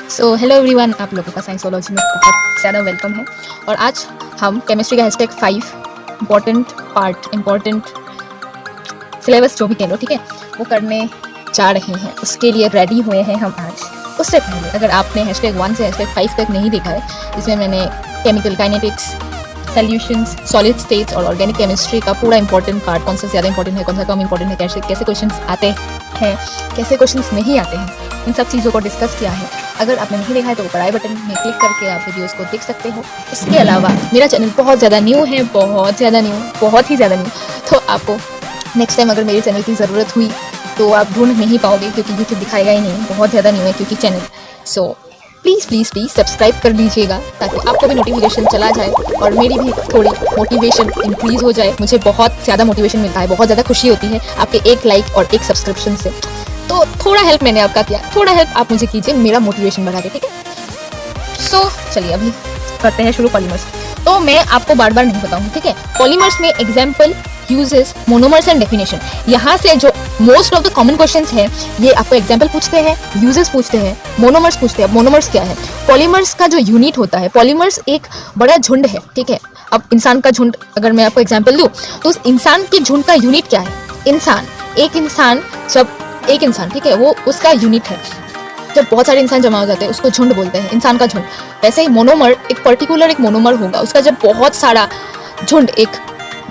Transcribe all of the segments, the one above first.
So hello everyone, आप लोगों का साइंसोलॉजी में बहुत ज़्यादा वेलकम है। और आज हम केमिस्ट्री का हैशटैग 5 इम्पॉर्टेंट सिलेबस जो भी कह लो, ठीक है, वो करने जा रहे हैं। उसके लिए रेडी हुए हैं हम आज। उससे पहले अगर आपने हैशटैग 1 से हैशटैग 5 तक नहीं देखा है, इसमें मैंने chemical kinetics, solutions, solid states और ऑर्गेनिक केमिस्ट्री का पूरा इंपॉर्टेंट पार्ट, कौन सा ज़्यादा इंपॉर्टेंट है, कौन सा कम इंपॉर्टेंट है, कैसे क्वेश्चंस आते हैं, कैसे क्वेश्चंस नहीं आते हैं, इन सब चीज़ों को डिस्कस किया है। अगर आपने नहीं देखा है तो ऊपर आई बटन में क्लिक करके आप वीडियोस को देख सकते हो। इसके अलावा मेरा चैनल बहुत ज़्यादा न्यू है, बहुत ही ज़्यादा न्यू, तो आपको नेक्स्ट टाइम अगर मेरे चैनल की ज़रूरत हुई तो आप ढूंढ नहीं पाओगे, क्योंकि यूट्यूब दिखाएगा ही नहीं, बहुत ज़्यादा न्यू है क्योंकि चैनल। सो प्लीज़ सब्सक्राइब कर लीजिएगा ताकि आपको भी नोटिफिकेशन चला जाए और मेरी भी थोड़ी मोटिवेशन इंक्रीज़ हो जाए। मुझे बहुत ज़्यादा मोटिवेशन मिलता है, बहुत ज़्यादा खुशी होती है आपके एक लाइक और एक सब्सक्रिप्शन से। तो थोड़ा हेल्प मैंने आपका किया, थोड़ा हेल्प आप मुझे कीजिए मेरा मोटिवेशन बढ़ा के, ठीक है। सो चलिए अभी करते हैं शुरू पॉलीमर्स। तो मैं आपको बार बार नहीं बताऊंगी, ठीक है। पॉलीमर्स में example, uses, monomers and definition, यहाँ से जो most of the common questions हैं ये आपको एग्जाम्पल पूछते हैं, यूजेस पूछते हैं, मोनोमर्स पूछते हैं। मोनोमर्स क्या है? पॉलीमर्स का जो यूनिट होता है, पॉलीमर्स एक बड़ा झुंड है, ठीक है। अब इंसान का झुंड अगर मैं आपको एग्जाम्पल दूँ तो उस इंसान के झुंड का यूनिट क्या है? इंसान, एक इंसान, ठीक है, वो उसका यूनिट है। जब बहुत सारे इंसान जमा हो जाते हैं उसको झुंड बोलते हैं, इंसान का झुंड। वैसे ही मोनोमर एक पर्टिकुलर एक मोनोमर होगा, उसका जब बहुत सारा झुंड एक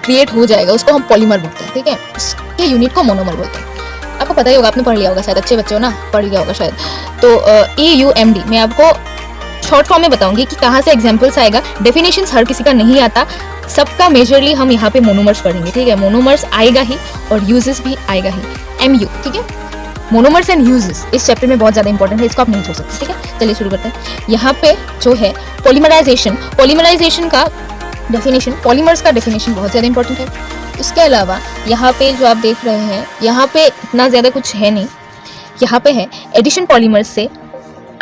क्रिएट हो जाएगा उसको हम पॉलीमर बोलते हैं, ठीक है। उसके यूनिट को मोनोमर बोलते हैं। आपको पता ही होगा, आपने पढ़ लिया होगा शायद, अच्छे बच्चे हो ना, पढ़ लिया होगा शायद। तो EUMD मैं आपको शॉर्ट फॉर्म में बताऊंगी कि कहाँ से एग्जाम्पल्स आएगा। डेफिनेशंस हर किसी का नहीं आता, सबका मेजरली हम यहाँ पे मोनोमर्स पढ़ेंगे, ठीक है। मोनोमर्स आएगा ही और यूजेस भी आएगा ही, MU, ठीक है। मोनोमर्स एंड यूजेस इस चैप्टर में बहुत ज़्यादा इंपॉर्टेंट है, इसको आप नहीं छोड़ सकते, ठीक है। चलिए शुरू करते हैं। यहाँ पे जो है पॉलीमराइजेशन का डेफिनेशन, पॉलीमर्स का डेफिनेशन बहुत ज़्यादा इंपॉर्टेंट है। उसके अलावा यहाँ पे जो आप देख रहे हैं, यहाँ पे इतना ज़्यादा कुछ है नहीं। यहाँ पे है एडिशन पॉलीमर्स से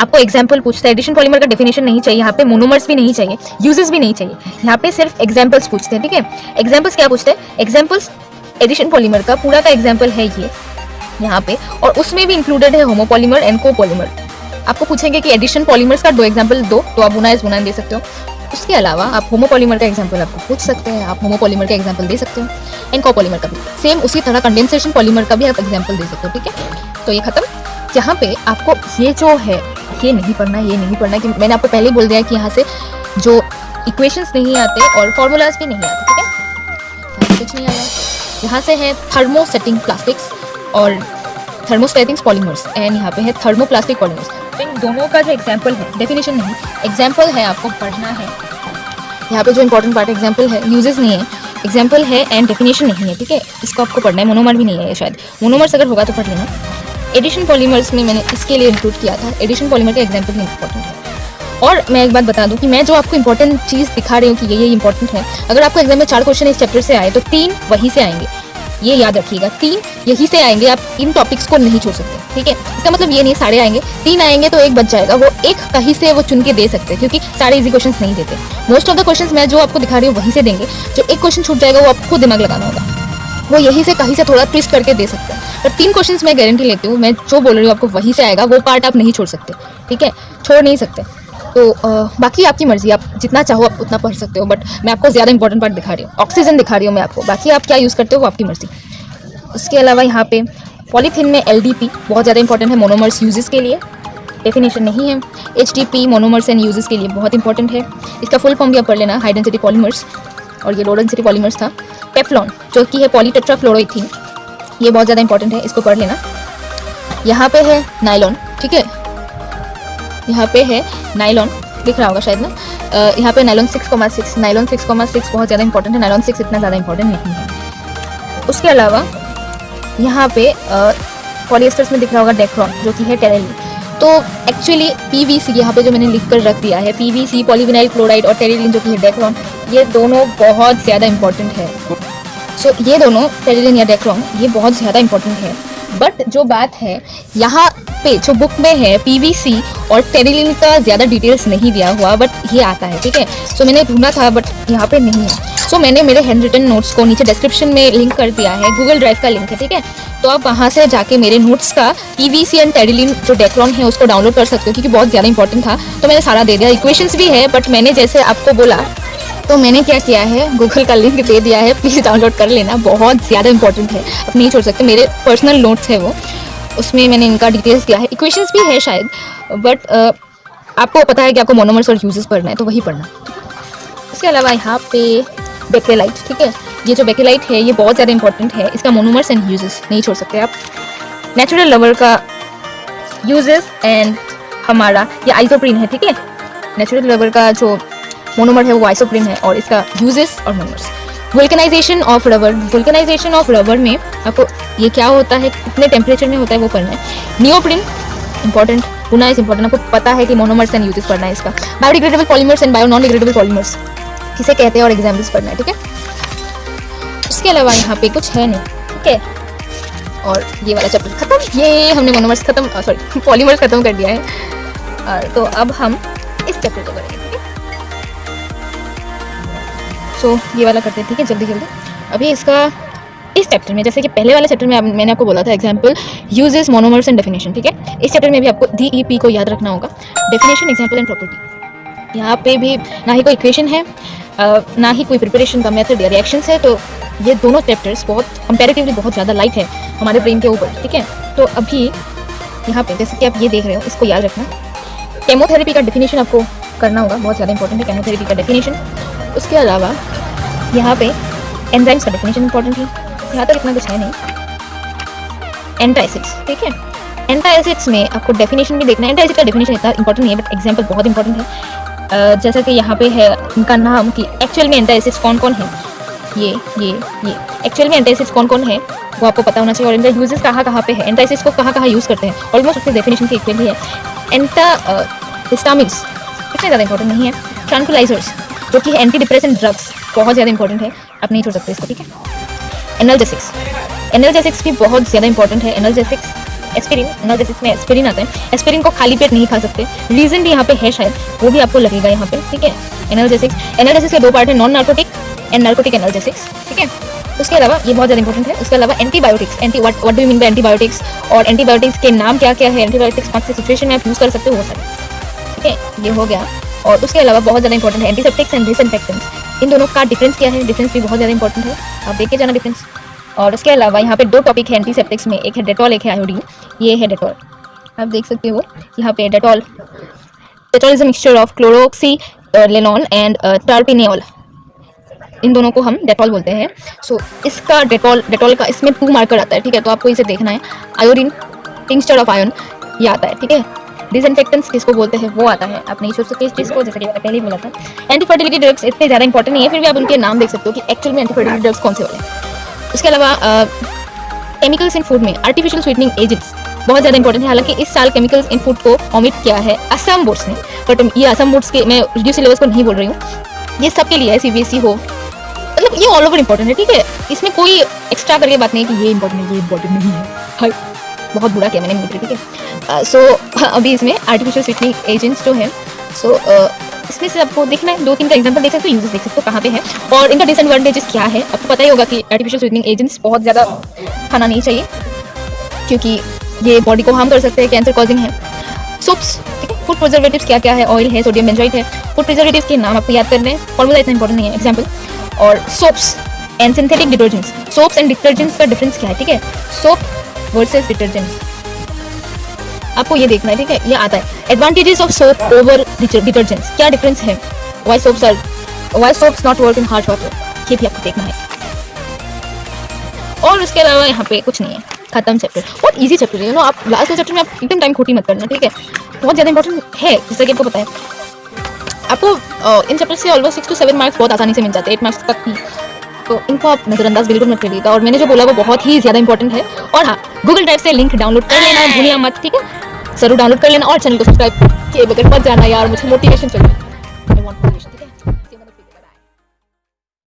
आपको एग्जाम्पल पूछता है। एडिशन पॉलीमर का डेफिनेशन नहीं चाहिए, यहाँ पे मोनोमर्स भी नहीं चाहिए, यूजेस भी नहीं चाहिए, यहाँ पे सिर्फ एग्जाम्पल्स पूछते हैं, ठीक है। एग्जाम्पल्स क्या पूछते हैं? एग्जाम्पल्स एडिशन पॉलीमर का पूरा का एग्जाम्पल है ये यहाँ पे, और उसमें भी इंक्लूडेड है होमोपॉलीमर एंड कोपॉलीमर। आपको पूछेंगे कि एडिशन पॉलीमर्स का 2 एग्जाम्पल दो, तो आप बुनाएं दे सकते हो। उसके अलावा आप होमोपॉलीमर का एग्जाम्पल आपको पूछ सकते हैं, आप होमोपॉलीमर का एग्जाम्पल दे सकते हो, एंड कोपॉलीमर का भी सेम उसी तरह कंडेंसेशन पॉलीमर का भी आप एग्जाम्पल दे सकते हो, ठीक है। तो ये खत्म। यहाँ पे आपको ये जो है ये नहीं पढ़ना कि मैंने आपको पहले ही बोल दिया कि यहाँ से जो इक्वेशंस नहीं आते और फॉर्मूलाज भी नहीं आते, ठीक है। कुछ नहीं आया। यहाँ से है थर्मोसेटिंग प्लास्टिक्स और थर्मोस्टैटिक्स पॉलीमर्स, एंड यहाँ पे है थर्मोप्लास्टिक पॉलीमर्स। तो इन दोनों का जो एग्जाम्पल है, डेफिनेशन नहीं, एग्जाम्पल है, आपको पढ़ना है। यहाँ पे जो इंपॉर्टेंट पार्ट एग्जाम्पल है, यूजेस नहीं है, एग्जाम्पल है एंड डेफिनेशन नहीं है, ठीक है। इसको आपको पढ़ना है। मोनोमर भी नहीं है शायद, मोनोमर्स अगर होगा तो पढ़ लेना। एडिशन पॉलीमर्स में मैंने इसके लिए इंक्लूड किया था, एडिशन पॉलीमर का एग्जाम्पल नहीं इंपॉर्टेंट है। और मैं एक बात बता दूं कि मैं जो आपको इंपॉर्टेंट चीज़ दिखा रही हूँ कि ये इंपॉर्टेंट है, अगर आपको एग्जाम में 4 क्वेश्चन इस चैप्टर से आए तो 3 वहीं से आएंगे, ये याद रखिएगा, 3 यहीं से आएंगे। आप इन टॉपिक्स को नहीं छोड़ सकते, ठीक है। इसका मतलब ये नहीं सारे आएंगे, 3 आएंगे तो 1 बच जाएगा, वो एक कहीं से वो चुन के दे सकते हैं, क्योंकि सारे इजी क्वेश्चंस नहीं देते। मोस्ट ऑफ द क्वेश्चंस मैं जो आपको दिखा रही हूँ वहीं से देंगे। जो एक क्वेश्चन छूट जाएगा वो आपको दिमाग लगाना होगा, वो यहीं से कहीं से थोड़ा ट्विस्ट करके दे सकते हैं। पर 3 क्वेश्चंस मैं गारंटी लेती हूँ, मैं जो बोल रही हूँ आपको वहीं से आएगा, वो पार्ट आप नहीं छोड़ सकते, ठीक है, छोड़ नहीं सकते। तो बाकी आपकी मर्जी, आप जितना चाहो आप उतना पढ़ सकते हो, बट मैं आपको ज़्यादा इंपॉर्टेंट पार्ट दिखा रही हूँ, ऑक्सीजन दिखा रही हूँ मैं आपको। बाकी आप क्या यूज़ करते हो वो आपकी मर्जी। उसके अलावा यहाँ पे पॉलीथीन में LDP बहुत ज़्यादा इंपॉर्टेंट है, मोनोमर्स यूजेस के लिए, डेफिनेशन नहीं है। HDP मोनोमर्स एंड यूजेस के लिए बहुत इंपॉर्टेंट है, इसका फुल फॉर्म भी आप पढ़ लेना, हाई डेंसिटी पॉलीमर्स, और ये लो डेंसिटी पॉलीमर्स था। टेफ्लॉन जो कि है पॉलीटेट्राफ्लोरोइथीन, ये बहुत ज़्यादा इंपॉर्टेंट है, इसको पढ़ लेना। यहाँ पे है नायलॉन, ठीक है, यहाँ पे है नायलॉन, दिख रहा होगा शायद ना, यहाँ पे नायलॉन 6,6, नायलॉन 6,6 बहुत ज़्यादा इंपॉर्टेंट है, नायलॉन 6 इतना ज़्यादा इंपॉर्टेंट नहीं है। उसके अलावा यहाँ पे पॉलिएस्टर्स में दिख रहा होगा डेक्रोन जो कि है टेरेलिन। तो एक्चुअली PVC यहाँ पे जो मैंने लिख कर रख दिया है, PVC पॉलीविनाइल क्लोराइड और टेरेलिन जो कि है डेक्रोन, ये दोनों बहुत ज़्यादा इंपॉर्टेंट है। सो ये दोनों टेरेलिन या डेक्रोन ये बहुत ज़्यादा इंपॉर्टेंट है। बट जो बात है यहाँ पे जो बुक में है PVC और टेरेलिन का ज़्यादा डिटेल्स नहीं दिया हुआ, बट ये आता है, ठीक है। सो मैंने ढूंढा था बट यहाँ पे नहीं है। सो मैंने मेरे हैंड रिटन नोट्स को नीचे डिस्क्रिप्शन में लिंक कर दिया है, गूगल ड्राइव का लिंक है, ठीक है। तो आप वहाँ से जाके मेरे नोट्स का PVC एंड टेडिलिन जो डेक्लॉन है उसको डाउनलोड कर सकते हो, क्योंकि बहुत ज़्यादा इंपॉर्टेंट था। तो मैंने सारा दे दिया, इक्वेशंस भी है, बट मैंने जैसे आपको बोला तो मैंने क्या किया है, गूगल का लिंक दे दिया है, प्लीज़ डाउनलोड कर लेना, बहुत ज़्यादा इंपॉर्टेंट है, आप नहीं छोड़ सकते। मेरे पर्सनल नोट्स है वो, उसमें मैंने इनका डिटेल्स दिया है, इक्वेशंस भी है शायद, बट आपको पता है कि आपको मोनोमर्स और यूजेस पढ़ना है तो वही पढ़ना। इसके अलावा यहाँ पे बेकेलाइट, ठीक है, ये जो बेकेलाइट है ये बहुत ज़्यादा इंपॉर्टेंट है, इसका मोनोमर्स एंड यूजेस नहीं छोड़ सकते आप। नेचुरल लवर का यूजेस एंड हमारा ये आइसोप्रीन है, ठीक है, नेचुरल लवर का जो मोनोमर है वो आइसोप्रीन है और इसका यूजेस और monomers. Vulcanization of rubber, vulcanization of rubber में आपको ये क्या होता है, कितने टेम्परेचर में होता है वो पढ़ना है। नियोप्रीन इंपॉर्टेंट, पुनः इज इंपॉर्टेंट, आपको पता है कि मोनोमर्स एंड यूजेस पढ़ना है इसका। Biodegradable polymers and bio non degradable polymers किसे कहते हैं और एग्जाम्पल्स पढ़ना है, ठीक है। उसके अलावा यहाँ पे कुछ है नहीं, ठीक है, और ये वाला चैप्टर खत्म। ये हमने मोनोमर्स खत्म, सॉरी पॉलीमर्स खत्म कर दिया है। तो अब हम इस चैप्टर को करेंगे, ठीक है। सो ये वाला करते हैं, ठीक है, जल्दी जल्दी। अभी इसका इस चैप्टर में, जैसे कि पहले वाले चैप्टर में मैंने आपको बोला था example, uses, monomers and definition, ठीक है। इस चैप्टर में भी आपको DEP को याद रखना होगा, डेफिनेशन, एग्जाम्पल एंड प्रॉपर्टी। यहाँ पे भी ना ही कोई इक्वेशन है, ना ही कोई प्रिपरेशन का मेथड या रिएक्शंस है, तो ये दोनों चैप्टर्स बहुत कंपैरेटिवली बहुत ज़्यादा लाइट है हमारे ब्रेन के ऊपर, ठीक है। तो अभी यहाँ पे जैसे कि आप ये देख रहे हो, इसको याद रखना। केमोथेरेपी का डेफिनेशन आपको करना होगा, बहुत ज़्यादा इंपॉर्टेंट है केमोथेरेपी का डेफिनेशन। उसके अलावा यहाँ पे एंजाइम्स का डेफिनेशन इंपॉर्टेंट है, यहाँ तक इतना कुछ है नहीं। एंटासिड्स, ठीक है, एंटासिड्स में आपको डेफिनेशन भी देखना है। एंटासिड का डेफिनेशन इतना इंपॉर्टेंट नहीं है, बट एग्जाम्पल बहुत इंपॉर्टेंट है। जैसा कि यहाँ पे है इनका नाम कि एक्चुअल में एंटासिड्स कौन कौन है, ये एक्चुअल में एंटासिड्स कौन कौन है वो आपको पता होना चाहिए, और इनका यूजेस कहाँ पे है, एंटासिड्स को कहाँ यूज़ करते हैं, ऑलमोस्ट उसके डेफिनेशन के इक्वल ही है। हिस्टामिन्स इतने ज़्यादा इंपॉर्टेंट नहीं है। ट्रैंक्विलाइजर्स जो कि एंटी डिप्रेसेंट ड्रग्स, बहुत ज़्यादा इंपॉर्टेंट है, आप नहीं छोड़ सकते इसको, ठीक है। एनाल्जेसिक्स, एनाल्जेसिक्स भी बहुत ज़्यादा इंपॉर्टेंट है। एनाल्जेसिक्स, एस्पिरिन, एनाल्जेसिक्स में एस्पिरिन आता है, एस्पिरिन को खाली पेट नहीं खा सकते, रीज़न भी यहाँ पे है शायद, वो भी आपको लगेगा यहाँ पे, ठीक है। एनाल्जेसिक्स के दो पार्ट है, non narcotic and narcotic analgesics, ठीक है। उसके अलावा ये बहुत ज़्यादा इंपॉर्टेंट है। उसके अलावा antibiotics, what do you mean by antibiotics, और एंटीबायोटिक्स के नाम क्या क्या है, एंटीबायोटिक्स कौन सी सिचुएशन में आप यूज़ कर सकते हो, वो सारे, ठीक है, ये हो गया। और उसके अलावा बहुत ज़्यादा इंपॉर्टेंट है एंटीसेप्टिक्स एंड डिसइंफेक्टेंट्स, इन दोनों का डिफरेंस क्या है, डिफरेंस भी बहुत ज़्यादा इंपॉर्टेंट है, आप देख के जाना डिफरेंस। और उसके अलावा यहाँ पे दो टॉपिक है एंटीसेप्टिक्स में, एक है डेटॉल, एक है आयोडीन। ये है डेटॉल, आप देख सकते हो यहाँ पे Dettol is a mixture of chloroxylenol and terpineol, इन दोनों को हम डेटॉल बोलते हैं। सो इसका डेटॉल का इसमें 2 मार्कर आता है, ठीक है, तो आपको इसे देखना है। आयोडीन, टिंक्चर ऑफ आयरन, ये आता है, ठीक है। डिसइंफेक्टेंट्स किसको बोलते हैं वो आता है, आप नहीं सोच सकते इस चीज़ को, जैसे कि मैंने पहले ही बोला था। एंटीफर्टिलिटी ड्रग्स इतने ज़्यादा इंपॉर्टेंट नहीं है, फिर भी आप उनके नाम देख सकते हो कि एक्चुअल में एंटीफर्टिलिटी ड्रग्स कौन से वाले हैं। उसके अलावा केमिकल्स इन फूड में आर्टिफिशियल स्वीटनिंग एजेंट्स बहुत ज़्यादा इंपॉर्टेंट है। हालांकि इस साल केमिकल्स इन फूड को ऑमिट किया है असम बोर्ड्स ने, बट ये असम बोर्ड्स के, मैं रिड्यूस सिलेबस को नहीं बोल रही हूँ, ये सबके लिए है, CBSE हो, मतलब ये ऑल ओवर इंपॉर्टेंट है, ठीक है। इसमें कोई एक्स्ट्रा करके बात नहीं है कि ये इंपॉर्टेंट है, ये इंपॉर्टेंट नहीं है, हाय बहुत बुरा किया मैंने मित्र, ठीक है। सो अभी इसमें आर्टिफिशियल स्वीटनिंग एजेंट्स जो है, सो इसमें से आपको देखना है, 2-3 का एग्जांपल देख सकते हो, यूजेस देख सकते हो कहाँ पे है, और इनका डिसएडवांटेजेस क्या है। आपको पता ही होगा कि आर्टिफिशियल स्वीटनिंग एजेंट्स बहुत ज़्यादा खाना नहीं चाहिए, क्योंकि ये बॉडी को हार्म कर सकते हैं, कैंसर कॉजिंग है। सोप्स, ठीक है, फूड प्रिजर्वेटिव्स क्या क्या है, ऑयल है, सोडियम बेंजोएट है। फूड प्रिजर्वेटिव्स के नाम आपको याद करने हैं, फॉर्मूला इतना इंपॉर्टेंट नहीं है, एग्जाम्पल। और soaps and synthetic detergents, soaps and detergents का डिफरेंस क्या है, ठीक है, सोप वर्सेस डिटर्जेंट्स आपको ये देखना है, ठीक है। ये आता है advantages of soap over detergents, क्या डिफरेंस है, why soaps not work in hard water, ये भी आपको देखना है। और उसके अलावा यहाँ पे कुछ नहीं है, खत्म चैप्टर, बहुत इजी चैप्टर है, आप लास्ट के चैप्टर में आप एकदम टाइम खोटी मत करना, ठीक है, बहुत ज़्यादा इंपॉर्टेंट है, जैसा कि आपको पता है। आपको इन चैप्टर से ऑलमोस्ट 6 to 7 मार्क्स बहुत आसानी से मिल जाते हैं, 8 मार्क्स तक भी, तो इनको आप नज़रअंदाज बिल्कुल मत करिएगा। और मैंने जो बोला वो बहुत ही ज़्यादा इंपॉर्टेंट है। और हाँ, गूगल ड्राइव से लिंक डाउनलोड कर लेना, भूलिए मत, ठीक है, ज़रूर डाउनलोड कर लेना, और चैनल को सब्सक्राइब किए बगैर मत जाना यार, मुझे मोटिवेशन चाहिए।